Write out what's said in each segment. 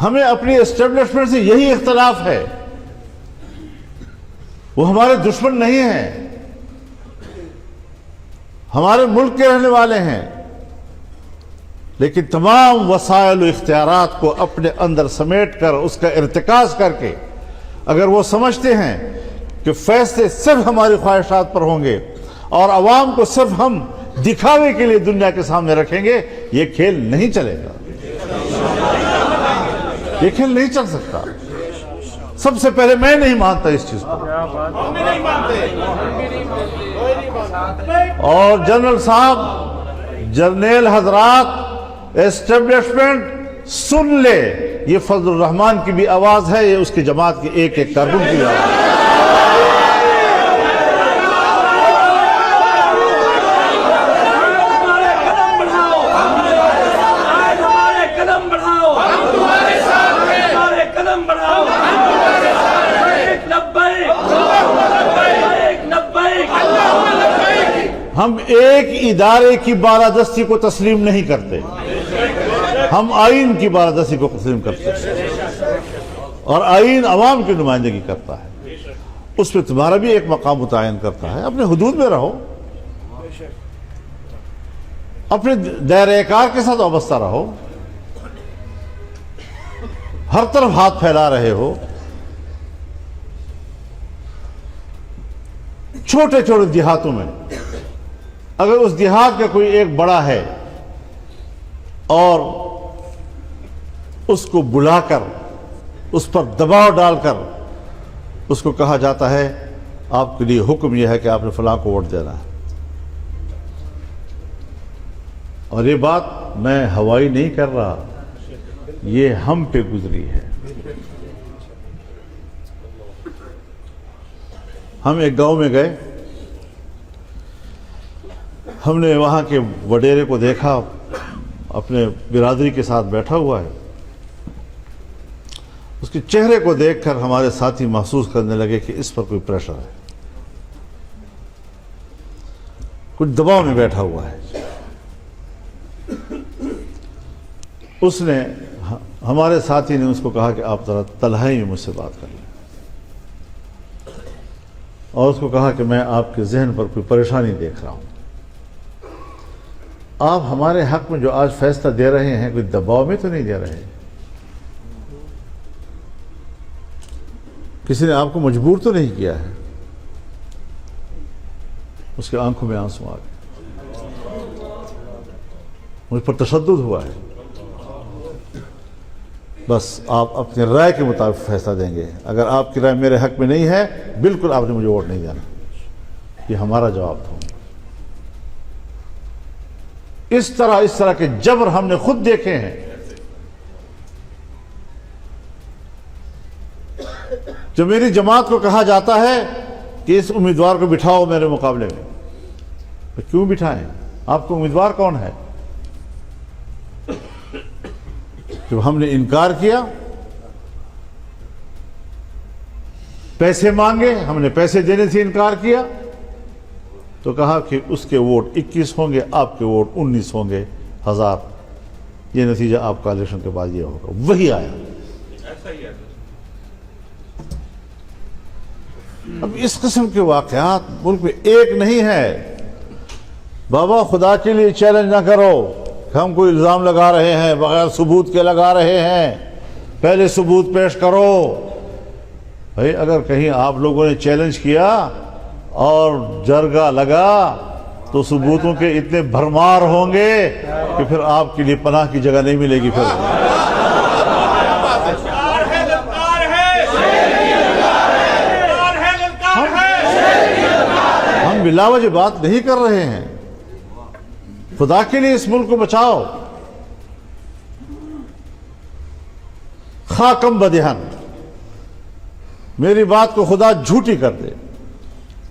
ہمیں اپنی اسٹیبلشمنٹ سے یہی اختلاف ہے. وہ ہمارے دشمن نہیں ہیں، ہمارے ملک کے رہنے والے ہیں، لیکن تمام وسائل و اختیارات کو اپنے اندر سمیٹ کر اس کا ارتکاز کر کے اگر وہ سمجھتے ہیں کہ فیصلے صرف ہماری خواہشات پر ہوں گے اور عوام کو صرف ہم دکھاوے کے لیے دنیا کے سامنے رکھیں گے، یہ کھیل نہیں چلے گا، یہ کھیل نہیں چل سکتا. سب سے پہلے میں نہیں مانتا اس چیز کو. اور جنرل صاحب، جرنیل حضرات، اسٹیبلشمنٹ سن لے، یہ فضل الرحمان کی بھی آواز ہے، یہ اس کی جماعت کے ایک ایک کارکن کی آواز ہے. ہم ایک ادارے کی بالادستی کو تسلیم نہیں کرتے، ہم آئین کی بالادستی کو تسلیم کرتے ہیں، اور آئین عوام کی نمائندگی کرتا ہے. اس پہ تمہارا بھی ایک مقام متعین کرتا ہے. اپنے حدود میں رہو، اپنے دائرہ کار کے ساتھ وابستہ رہو. ہر طرف ہاتھ پھیلا رہے ہو. چھوٹے چھوٹے دیہاتوں میں اگر اس دیہات کا کوئی ایک بڑا ہے اور اس کو بلا کر اس پر دباؤ ڈال کر اس کو کہا جاتا ہے آپ کے لیے حکم یہ ہے کہ آپ نے فلاں کو ووٹ دینا ہے، اور یہ بات میں ہوائی نہیں کر رہا، یہ ہم پہ گزری ہے. ہم ایک گاؤں میں گئے، ہم نے وہاں کے وڈیرے کو دیکھا، اپنے برادری کے ساتھ بیٹھا ہوا ہے. اس کے چہرے کو دیکھ کر ہمارے ساتھی محسوس کرنے لگے کہ اس پر کوئی پریشر ہے، کچھ دباؤ میں بیٹھا ہوا ہے. اس نے، ہمارے ساتھی نے اس کو کہا کہ آپ ذرا تنہائی میں مجھ سے بات کر لیں، اور اس کو کہا کہ میں آپ کے ذہن پر کوئی پریشانی دیکھ رہا ہوں. آپ ہمارے حق میں جو آج فیصلہ دے رہے ہیں کوئی دباؤ میں تو نہیں دے رہے، کسی نے آپ کو مجبور تو نہیں کیا ہے. اس کے آنکھوں میں آنسو آ گئے. مجھ پر تشدد ہوا ہے. بس آپ اپنی رائے کے مطابق فیصلہ دیں گے. اگر آپ کی رائے میرے حق میں نہیں ہے، بالکل آپ نے مجھے ووٹ نہیں دینا. یہ ہمارا جواب تھا. اس طرح کے جبر ہم نے خود دیکھے ہیں. جو میری جماعت کو کہا جاتا ہے کہ اس امیدوار کو بٹھاؤ میرے مقابلے میں، کیوں بٹھائیں؟ آپ کو امیدوار کون ہے؟ جب ہم نے انکار کیا، پیسے مانگے، ہم نے پیسے دینے سے انکار کیا، تو کہا کہ اس کے ووٹ 21 ہوں گے، آپ کے ووٹ 19 ہوں گے 1000. یہ نتیجہ آپ کا الیکشن کے بعد یہ ہوگا. وہی آیا. اب اس قسم کے واقعات ملک میں ایک نہیں ہے. بابا خدا کے لیے چیلنج نہ کرو کہ ہم کوئی الزام لگا رہے ہیں بغیر ثبوت کے لگا رہے ہیں. پہلے ثبوت پیش کرو. بھائی اگر کہیں آپ لوگوں نے چیلنج کیا اور جرگہ لگا تو ثبوتوں کے اتنے بھرمار ہوں گے کہ پھر آپ کے لیے پناہ کی جگہ نہیں ملے گی. پھر ہم بلا وجہ بات نہیں کر رہے ہیں. خدا کے لیے اس ملک کو بچاؤ. خاکم بدہن، میری بات کو خدا جھوٹی کر دے،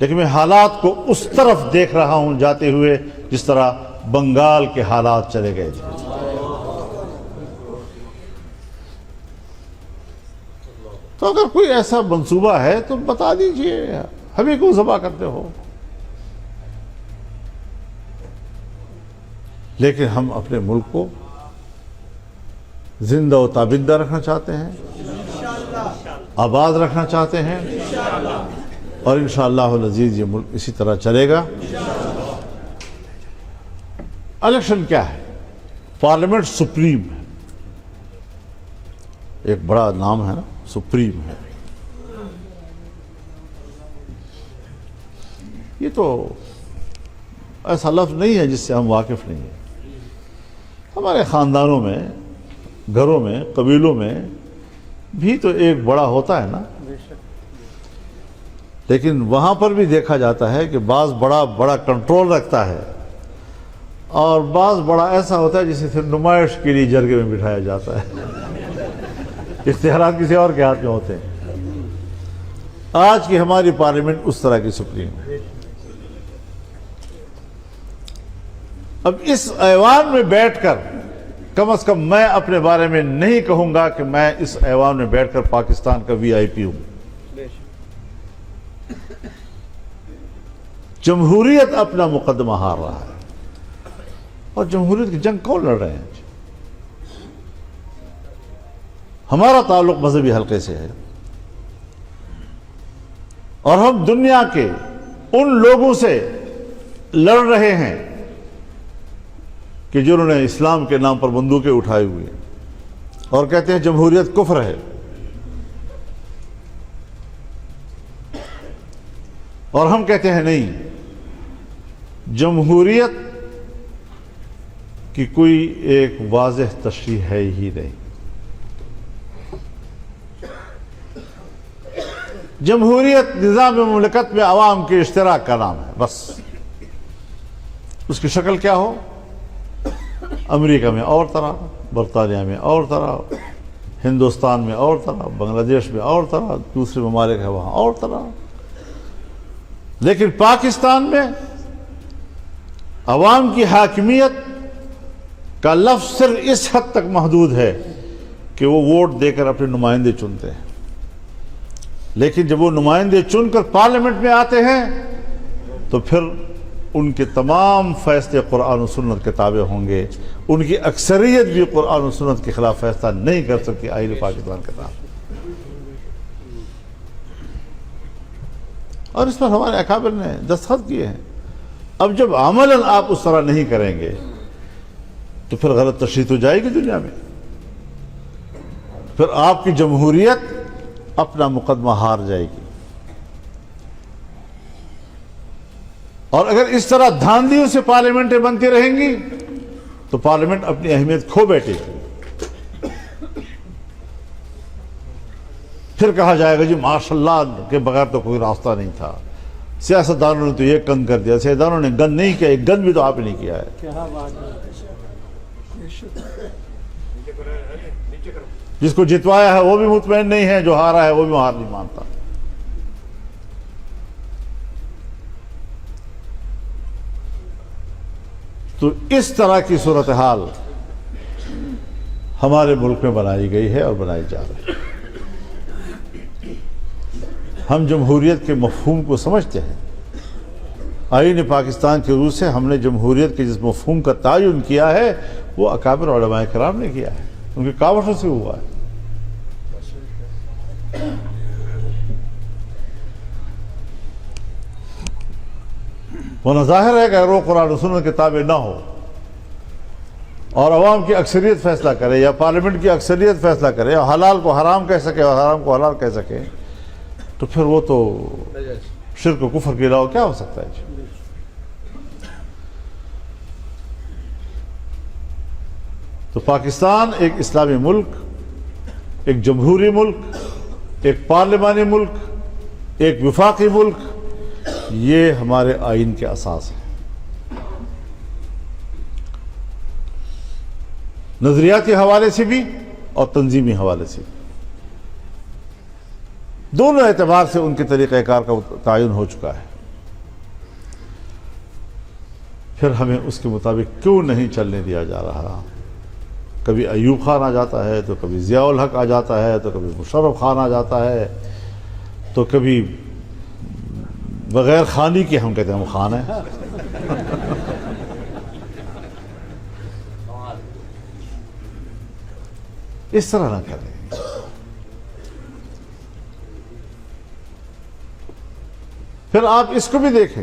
لیکن میں حالات کو اس طرف دیکھ رہا ہوں جاتے ہوئے جس طرح بنگال کے حالات چلے گئے تھے. تو اگر کوئی ایسا منصوبہ ہے تو بتا دیجئے، ہمیں کیوں ذبح کرتے ہو؟ لیکن ہم اپنے ملک کو زندہ و تابندہ رکھنا چاہتے ہیں، آباد رکھنا چاہتے ہیں، اور انشاءاللہ العزیز یہ ملک اسی طرح چلے گا۔ الیکشن کیا ہے؟ پارلیمنٹ سپریم ہے، ایک بڑا نام ہے نا، سپریم ہے۔ یہ تو ایسا لفظ نہیں ہے جس سے ہم واقف نہیں ہیں۔ ہمارے خاندانوں میں، گھروں میں، قبیلوں میں بھی تو ایک بڑا ہوتا ہے نا، لیکن وہاں پر بھی دیکھا جاتا ہے کہ بعض بڑا کنٹرول رکھتا ہے، اور بعض بڑا ایسا ہوتا ہے جسے صرف نمائش کے لیے جرگے میں بٹھایا جاتا ہے۔ اختیارات کسی اور کے ہاتھ میں ہوتے ہیں۔ آج کی ہماری پارلیمنٹ اس طرح کی سپریم ہے۔ اب اس ایوان میں بیٹھ کر کم از کم میں اپنے بارے میں نہیں کہوں گا کہ میں اس ایوان میں بیٹھ کر پاکستان کا وی آئی پی ہوں۔ جمہوریت اپنا مقدمہ ہار رہا ہے، اور جمہوریت کی جنگ کون لڑ رہے ہیں؟ ہمارا تعلق مذہبی حلقے سے ہے، اور ہم دنیا کے ان لوگوں سے لڑ رہے ہیں کہ جنہوں نے اسلام کے نام پر بندوقیں اٹھائی ہوئی ہیں اور کہتے ہیں جمہوریت کفر ہے، اور ہم کہتے ہیں نہیں، جمہوریت کی کوئی ایک واضح تشریح ہے ہی نہیں۔ جمہوریت نظام مملکت میں عوام کے اشتراک کا نام ہے، بس۔ اس کی شکل کیا ہو؟ امریکہ میں اور طرح، برطانیہ میں اور طرح، ہندوستان میں اور طرح، بنگلہ دیش میں اور طرح، دوسرے ممالک ہیں وہاں اور طرح۔ لیکن پاکستان میں عوام کی حاکمیت کا لفظ صرف اس حد تک محدود ہے کہ وہ ووٹ دے کر اپنے نمائندے چنتے ہیں، لیکن جب وہ نمائندے چن کر پارلیمنٹ میں آتے ہیں تو پھر ان کے تمام فیصلے قرآن و سنت کے تابع ہوں گے۔ ان کی اکثریت بھی قرآن و سنت کے خلاف فیصلہ نہیں کر سکتی آئین پاکستان کے تحت۔ اور اس پر ہمارے اکابر نے دستخط کیے ہیں۔ اب جب عملاً آپ اس طرح نہیں کریں گے تو پھر غلط تشریح تو جائے گی دنیا میں، پھر آپ کی جمہوریت اپنا مقدمہ ہار جائے گی۔ اور اگر اس طرح دھاندلیوں سے پارلیمنٹیں بنتی رہیں گی تو پارلیمنٹ اپنی اہمیت کھو بیٹھے گی۔ پھر کہا جائے گا جی ماشاءاللہ کے بغیر تو کوئی راستہ نہیں تھا، سیاستدانوں نے تو یہ گند کر دیا۔ سیاستدانوں نے گند نہیں کیا، ایک گند بھی تو آپ نے نہیں کیا ہے۔ جس کو جتوایا ہے وہ بھی مطمئن نہیں ہے، جو ہارا ہے وہ بھی ہار نہیں مانتا۔ تو اس طرح کی صورتحال ہمارے ملک میں بنائی گئی ہے اور بنائی جا رہی ہے۔ ہم جمہوریت کے مفہوم کو سمجھتے ہیں۔ آئین پاکستان کے روح سے ہم نے جمہوریت کے جس مفہوم کا تعین کیا ہے وہ اکابر علماء کرام نے کیا ہے، ان کی کاوشوں سے ہوا ہے۔ وہ ظاہر ہے کہ اگر وہ قرآن و سنت کے تابع نہ ہو اور عوام کی اکثریت فیصلہ کرے یا پارلیمنٹ کی اکثریت فیصلہ کرے اور حلال کو حرام کہہ سکے اور حرام کو حلال کہہ سکے تو پھر وہ تو شرک و کفر کے علاوہ کیا ہو سکتا ہے؟ تو پاکستان ایک اسلامی ملک، ایک جمہوری ملک، ایک پارلیمانی ملک، ایک وفاقی ملک، یہ ہمارے آئین کے اساس ہے۔ نظریاتی حوالے سے بھی اور تنظیمی حوالے سے بھی، دونوں اعتبار سے ان کے طریقہ کار کا تعین ہو چکا ہے۔ پھر ہمیں اس کے مطابق کیوں نہیں چلنے دیا جا رہا؟ کبھی ایوب خان آ جاتا ہے، تو کبھی ضیاء الحق آ جاتا ہے، تو کبھی مشرف خان آ جاتا ہے، تو کبھی بغیر خانی کے ہم کہتے ہیں ہم خان ہیں۔ اس طرح نہ کریں. پھر آپ اس کو بھی دیکھیں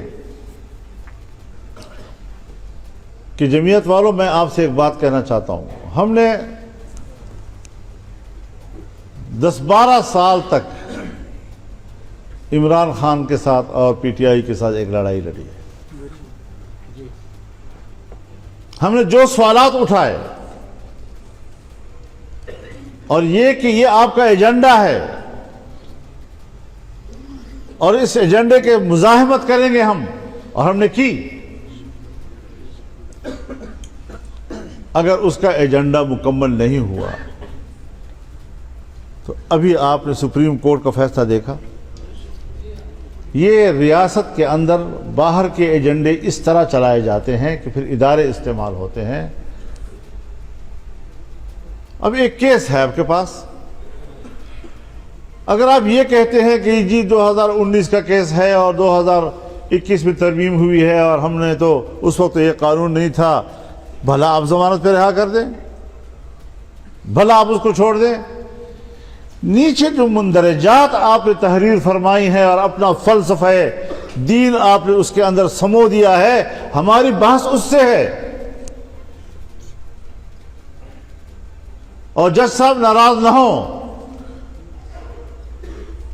کہ جمعیت والوں، میں آپ سے ایک بات کہنا چاہتا ہوں. ہم نے 10-12 سال تک عمران خان کے ساتھ اور پی ٹی آئی کے ساتھ ایک لڑائی لڑی ہے. ہم نے جو سوالات اٹھائے اور یہ کہ یہ آپ کا ایجنڈا ہے اور اس ایجنڈے کے مزاحمت کریں گے ہم، اور ہم نے کی. اگر اس کا ایجنڈا مکمل نہیں ہوا تو ابھی آپ نے سپریم کورٹ کا فیصلہ دیکھا. یہ ریاست کے اندر باہر کے ایجنڈے اس طرح چلائے جاتے ہیں کہ پھر ادارے استعمال ہوتے ہیں. اب ایک کیس ہے آپ کے پاس. اگر آپ یہ کہتے ہیں کہ جی 2019 کا کیس ہے اور 2021 میں ترمیم ہوئی ہے اور ہم نے تو اس وقت یہ قانون نہیں تھا، بھلا آپ ضمانت پہ رہا کر دیں، بھلا آپ اس کو چھوڑ دیں. نیچے جو مندرجات آپ نے تحریر فرمائی ہے اور اپنا فلسفہ دین آپ نے اس کے اندر سمو دیا ہے، ہماری بحث اس سے ہے. اور جج صاحب ناراض نہ ہوں،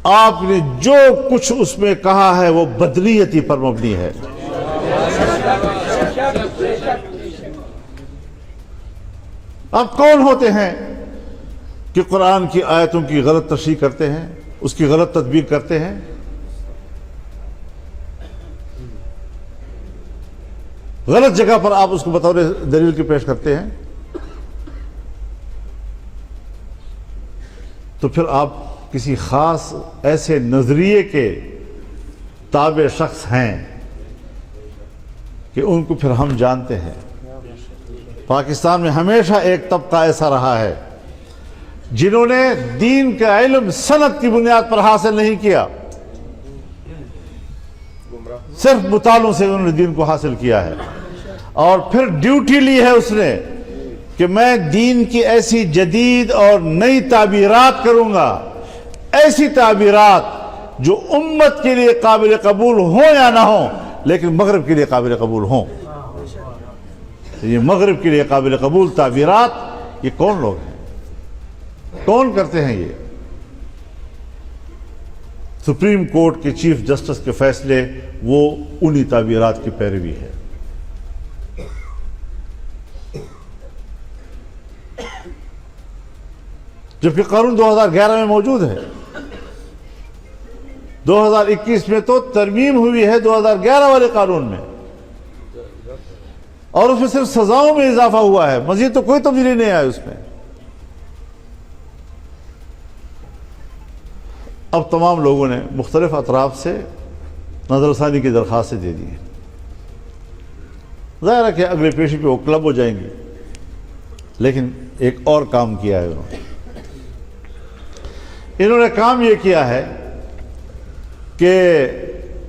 آپ نے جو کچھ اس میں کہا ہے وہ بدنیتی پر مبنی ہے. آپ کون ہوتے ہیں کہ قرآن کی آیتوں کی غلط تشریح کرتے ہیں، اس کی غلط تدبیر کرتے ہیں؟ غلط جگہ پر آپ اس کو بطور دلیل کی پیش کرتے ہیں. تو پھر آپ کسی خاص ایسے نظریے کے تابع شخص ہیں کہ ان کو پھر ہم جانتے ہیں. پاکستان میں ہمیشہ ایک طبقہ ایسا رہا ہے جنہوں نے دین کا علم سند کی بنیاد پر حاصل نہیں کیا، صرف مطالعوں سے انہوں نے دین کو حاصل کیا ہے، اور پھر ڈیوٹی لی ہے اس نے کہ میں دین کی ایسی جدید اور نئی تعبیرات کروں گا، ایسی تعبیرات جو امت کے لیے قابل قبول ہوں یا نہ ہوں لیکن مغرب کے لیے قابل قبول ہوں. یہ مغرب کے لیے قابل قبول تعبیرات، یہ کون لوگ ہیں، کون کرتے ہیں؟ یہ سپریم کورٹ کے چیف جسٹس کے فیصلے وہ انہی تعبیرات کی پیروی ہے. جبکہ قانون 2011 میں موجود ہے، 2021 میں تو ترمیم ہوئی ہے 2011 والے قانون میں، اور اس میں صرف سزاؤں میں اضافہ ہوا ہے، مزید تو کوئی تبدیلی نہیں آئی اس میں. اب تمام لوگوں نے مختلف اطراف سے نظر ثانی کی درخواستیں دے دی ہیں. ظاہر ہے کہ اگلے پیشی پہ وہ کلب ہو جائیں گے، لیکن ایک اور کام کیا ہے انہوں نے کام یہ کیا ہے کہ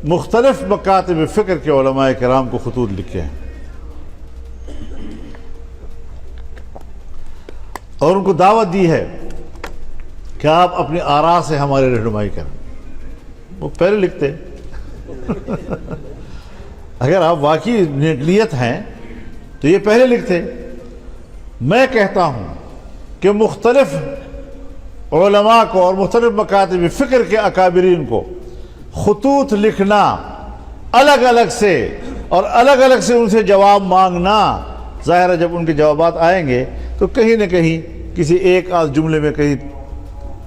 مختلف مکاتب فکر کے علماء کرام کو خطوط لکھے ہیں اور ان کو دعوت دی ہے کہ آپ اپنی آراء سے ہماری رہنمائی کریں. وہ پہلے لکھتے اگر آپ واقعی نیت ہیں تو یہ پہلے لکھتے. میں کہتا ہوں کہ مختلف علماء کو اور مختلف مکاتب فکر کے اکابرین کو خطوط لکھنا الگ الگ سے اور الگ الگ سے ان سے جواب مانگنا، ظاہر ہے جب ان کے جوابات آئیں گے تو کہیں نہ کہیں کسی ایک آدھ جملے میں کہیں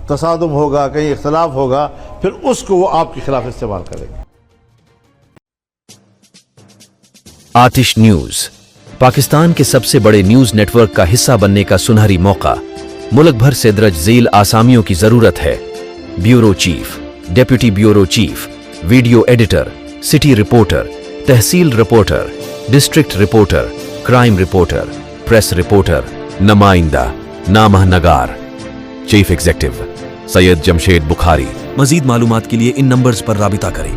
تصادم ہوگا، کہیں اختلاف ہوگا، پھر اس کو وہ آپ کے خلاف استعمال کریں گے. آتش نیوز پاکستان کے سب سے بڑے نیوز نیٹ ورک کا حصہ بننے کا سنہری موقع. ملک بھر سے درج ذیل آسامیوں کی ضرورت ہے: bureau chief, deputy bureau chief, video editor, city reporter, تحصیل reporter, district reporter, crime reporter, press reporter, نمائندہ، نامہ نگار. Chief executive Syed Jamshed Bukhari. مزید معلومات کے لیے ان نمبرز پر رابطہ کریں.